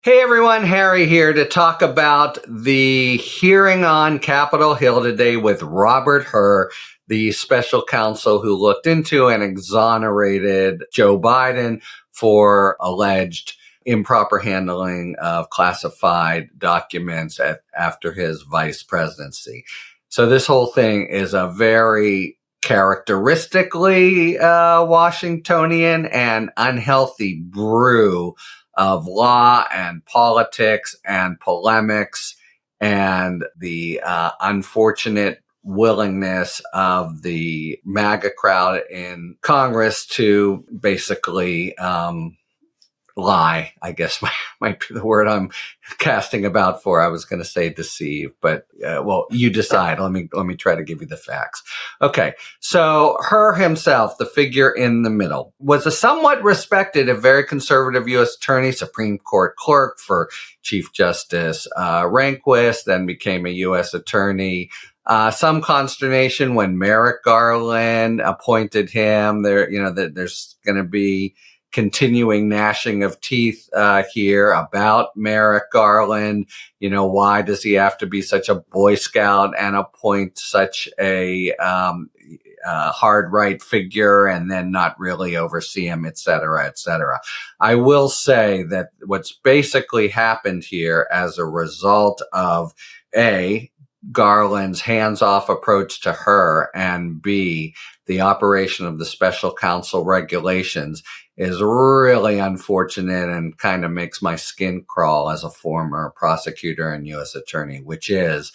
Hey everyone, Harry here to talk about the hearing on Capitol Hill today with Robert Hur, the special counsel who looked into and exonerated Joe Biden for alleged improper handling of classified documents after his vice presidency. So this whole thing is a very characteristically Washingtonian and unhealthy brew of law and politics and polemics and the unfortunate willingness of the MAGA crowd in Congress to basically lie, I guess might be the word I'm casting about for. I was going to say deceive, but well, you decide. Let me try to give you the facts. Okay, so Hur himself, the figure in the middle, was a somewhat respected, a very conservative U.S. attorney, Supreme Court clerk for Chief Justice Rehnquist, then became a U.S. attorney. Some consternation when Merrick Garland appointed him. There's going to be continuing gnashing of teeth here about Merrick Garland. Why does he have to be such a Boy Scout and appoint such a hard right figure and then not really oversee him, et cetera, et cetera. I will say that what's basically happened here as a result of A, Garland's hands-off approach to Hur, and B, the operation of the special counsel regulations is really unfortunate and kind of makes my skin crawl as a former prosecutor and U.S. attorney, which is,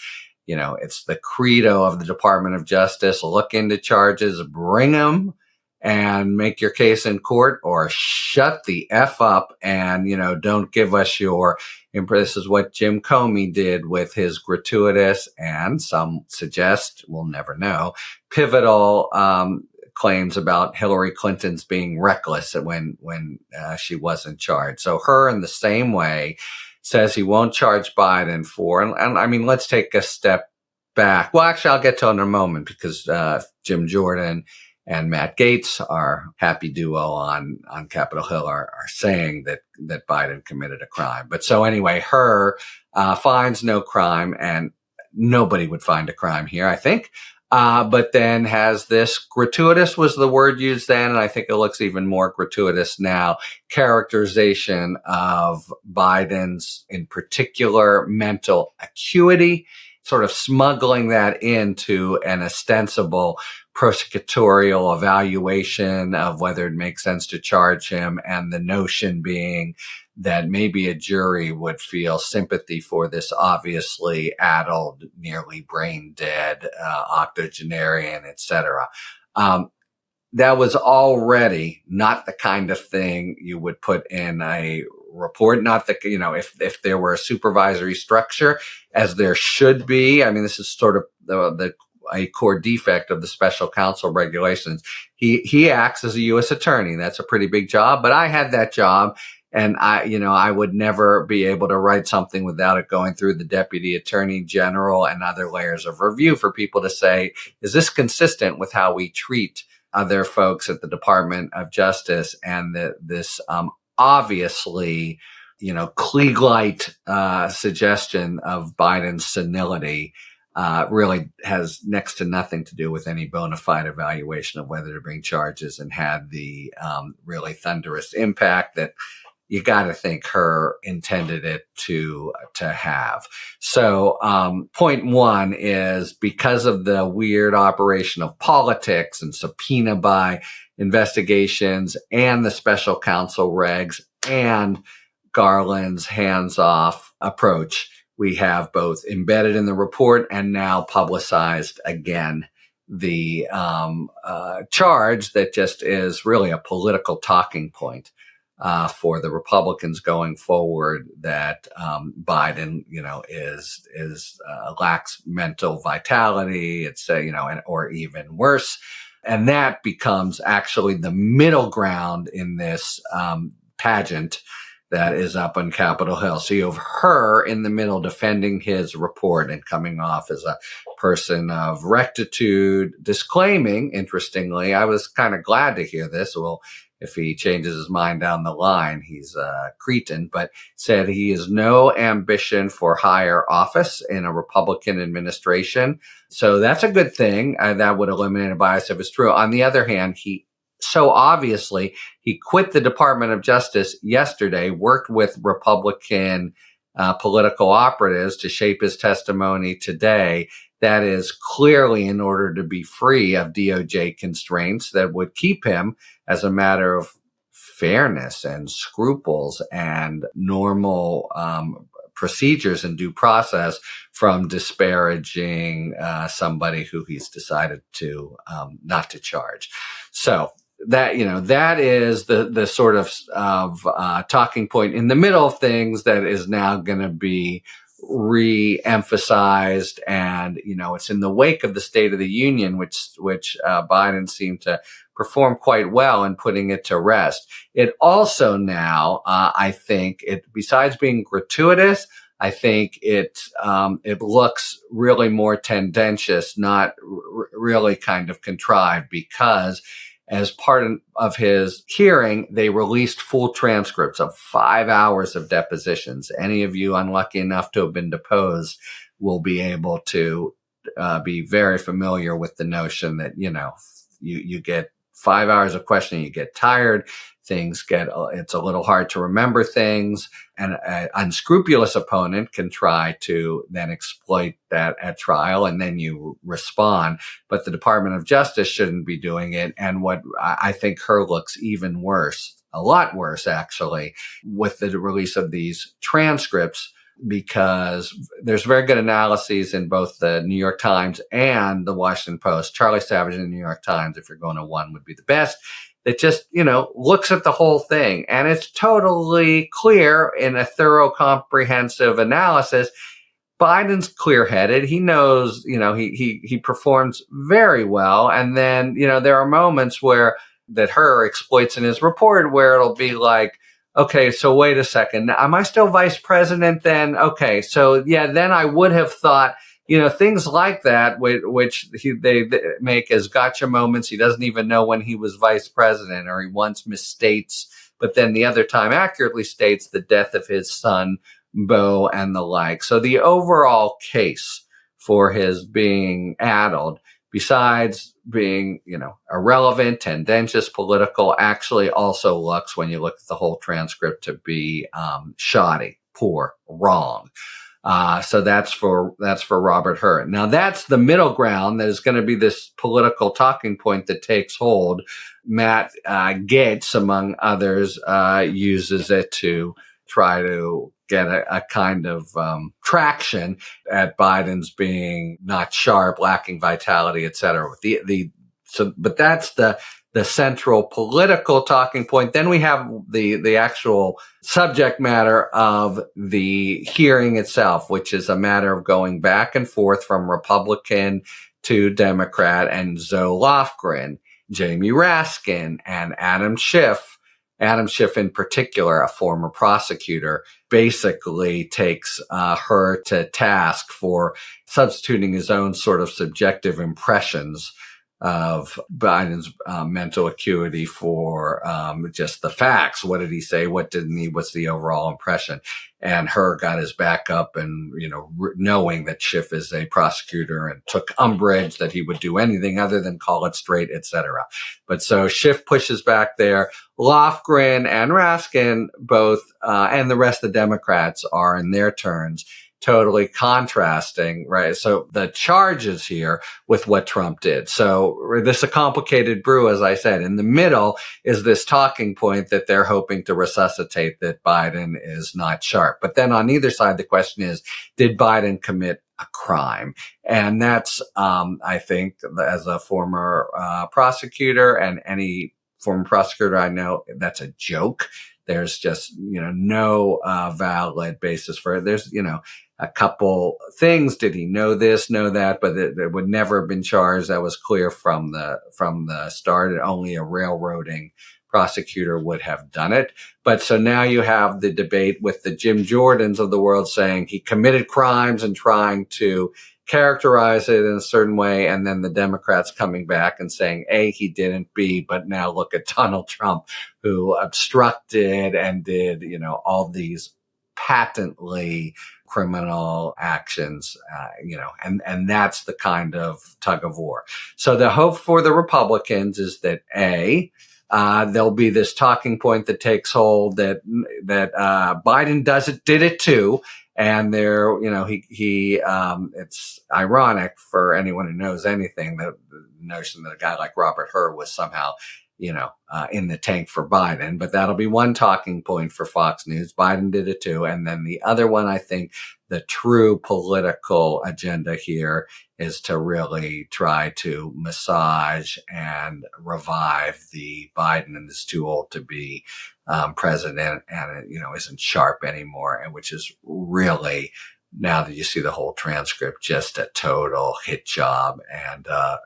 it's the credo of the Department of Justice. Look into charges, bring them, and make your case in court, or shut the F up and, don't give us your... This is what Jim Comey did with his gratuitous and some suggest, we'll never know, pivotal claims about Hillary Clinton's being reckless when she wasn't charged. So Hur, in the same way, says he won't charge Biden for, and I mean, let's take a step back. Well, actually, I'll get to it in a moment because Jim Jordan and Matt Gaetz, our happy duo on Capitol Hill, are saying that Biden committed a crime. But so anyway, Hur finds no crime, and nobody would find a crime here, I think. But then has this gratuitous was the word used then, and I think it looks even more gratuitous now, characterization of Biden's, in particular, mental acuity, sort of smuggling that into an ostensible prosecutorial evaluation of whether it makes sense to charge him, and the notion being that maybe a jury would feel sympathy for this obviously addled, nearly brain dead octogenarian, etc. That was already not the kind of thing you would put in a report. Not that, if there were a supervisory structure, as there should be. I mean, this is sort of a core defect of the special counsel regulations. He acts as a U.S. attorney. That's a pretty big job, but I had that job. And I would never be able to write something without it going through the deputy attorney general and other layers of review for people to say, is this consistent with how we treat other folks at the Department of Justice? And this obviously, Klieg-light suggestion of Biden's senility really has next to nothing to do with any bona fide evaluation of whether to bring charges, and had the really thunderous impact that you got to think Hur intended it to have. So point one is, because of the weird operation of politics and subpoena by investigations and the special counsel regs and Garland's hands-off approach, we have both embedded in the report and now publicized again the charge that just is really a political talking point for the Republicans going forward, that Biden, is lacks mental vitality. It's or even worse, and that becomes actually the middle ground in this pageant that is up on Capitol Hill. So you have Hur in the middle defending his report and coming off as a person of rectitude, disclaiming, interestingly, I was kind of glad to hear this. We'll if he changes his mind down the line, he's a cretin, but said he has no ambition for higher office in a Republican administration. So that's a good thing. That would eliminate a bias if it's true. On the other hand, he quit the Department of Justice yesterday, worked with Republican political operatives to shape his testimony today. That is clearly in order to be free of DOJ constraints that would keep him, as a matter of fairness and scruples and normal procedures and due process, from disparaging somebody who he's decided to not to charge. So that is the sort of talking point in the middle of things that is now going to be re-emphasized. And, it's in the wake of the State of the Union, which Biden seemed to perform quite well in putting it to rest. It also now, I think, besides being gratuitous, I think it looks really more tendentious, not really kind of contrived, because as part of his hearing, they released full transcripts of 5 hours of depositions. Any of you unlucky enough to have been deposed will be able to be very familiar with the notion that, you get 5 hours of questioning, you get tired, it's a little hard to remember things, and an unscrupulous opponent can try to then exploit that at trial, and then you respond. But the Department of Justice shouldn't be doing it. And what I think Hur looks even worse, a lot worse actually, with the release of these transcripts, because there's very good analyses in both the New York Times and the Washington Post. Charlie Savage in the New York Times, if you're going to one, would be the best. That just, looks at the whole thing. And it's totally clear in a thorough, comprehensive analysis. Biden's clearheaded. He knows, he performs very well. And then, there are moments that Hur exploits in his report where it'll be like, okay, so wait a second. Am I still vice president then? Okay, so then I would have thought, things like that, which they make as gotcha moments. He doesn't even know when he was vice president, or he once misstates, but then the other time accurately states the death of his son, Beau, and the like. So the overall case for his being addled, besides being, irrelevant, tendentious, political, actually also looks, when you look at the whole transcript, to be shoddy, poor, wrong. So that's for Robert Hur. Now that's the middle ground. There's going to be this political talking point that takes hold. Matt Gaetz, among others, uses it to try to get a kind of traction at Biden's being not sharp, lacking vitality, et cetera. But that's the central political talking point. Then we have the actual subject matter of the hearing itself, which is a matter of going back and forth from Republican to Democrat, and Zoe Lofgren, Jamie Raskin, and Adam Schiff. Adam Schiff in particular, a former prosecutor, basically takes Hur to task for substituting his own sort of subjective impressions of Biden's mental acuity for just the facts. What did he say? What didn't he? What's the overall impression? And Hur got his back up, and, knowing that Schiff is a prosecutor, and took umbrage that he would do anything other than call it straight, etc. But so Schiff pushes back there. Lofgren and Raskin both, and the rest of the Democrats are in their turns totally contrasting, right? So the charges here with what Trump did. So this is a complicated brew, as I said. In the middle is this talking point that they're hoping to resuscitate, that Biden is not sharp. But then on either side, the question is, did Biden commit a crime? And that's, I think, as a former prosecutor, and any former prosecutor I know, that's a joke. There's just, no valid basis for it. There's, a couple things. Did he know this, know that? But it would never have been charged. That was clear from the start. Only a railroading prosecutor would have done it. But so now you have the debate with the Jim Jordans of the world saying he committed crimes and trying to characterize it in a certain way, and then the Democrats coming back and saying, A, he didn't, B, but now look at Donald Trump, who obstructed and did, all these patently criminal actions, and that's the kind of tug of war. So the hope for the Republicans is that A, there'll be this talking point that takes hold that Biden did it too. And it's ironic for anyone who knows anything, the notion that a guy like Robert Hur was somehow, in the tank for Biden. But that'll be one talking point for Fox News. Biden did it too. And then the other one, I think the true political agenda here is to really try to massage and revive the Biden and is too old to be president and, isn't sharp anymore. And which is really, now that you see the whole transcript, just a total hit job and a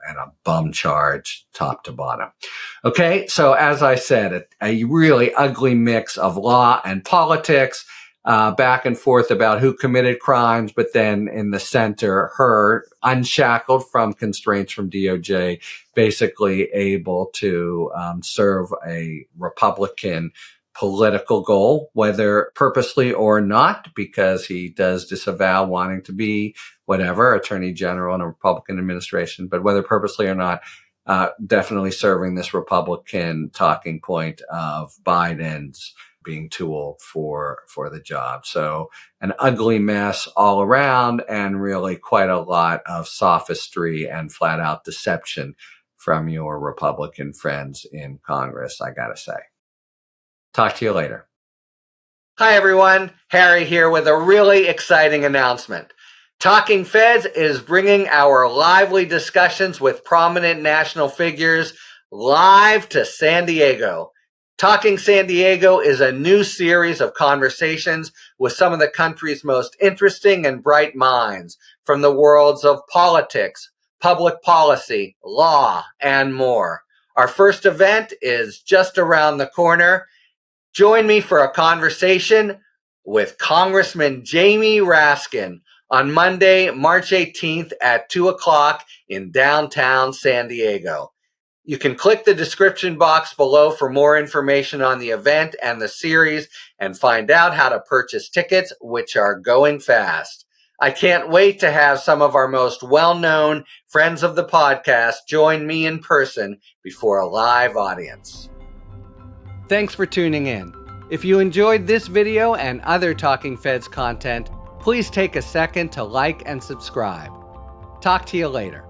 bum charge top to bottom. Okay. So as I said, a really ugly mix of law and politics, back and forth about who committed crimes, but then in the center, Hur, unshackled from constraints from DOJ, basically able to serve a Republican political goal, whether purposely or not, because he does disavow wanting to be attorney general in a Republican administration, but whether purposely or not, definitely serving this Republican talking point of Biden's being too old for the job. So an ugly mess all around, and really quite a lot of sophistry and flat out deception from your Republican friends in Congress, I gotta say. Talk to you later. Hi everyone, Harry here with a really exciting announcement. Talking Feds is bringing our lively discussions with prominent national figures live to San Diego. Talking San Diego is a new series of conversations with some of the country's most interesting and bright minds from the worlds of politics, public policy, law, and more. Our first event is just around the corner. Join me for a conversation with Congressman Jamie Raskin on Monday, March 18th at 2 o'clock in downtown San Diego. You can click the description box below for more information on the event and the series and find out how to purchase tickets, which are going fast. I can't wait to have some of our most well-known friends of the podcast join me in person before a live audience. Thanks for tuning in. If you enjoyed this video and other Talking Feds content, please take a second to like and subscribe. Talk to you later.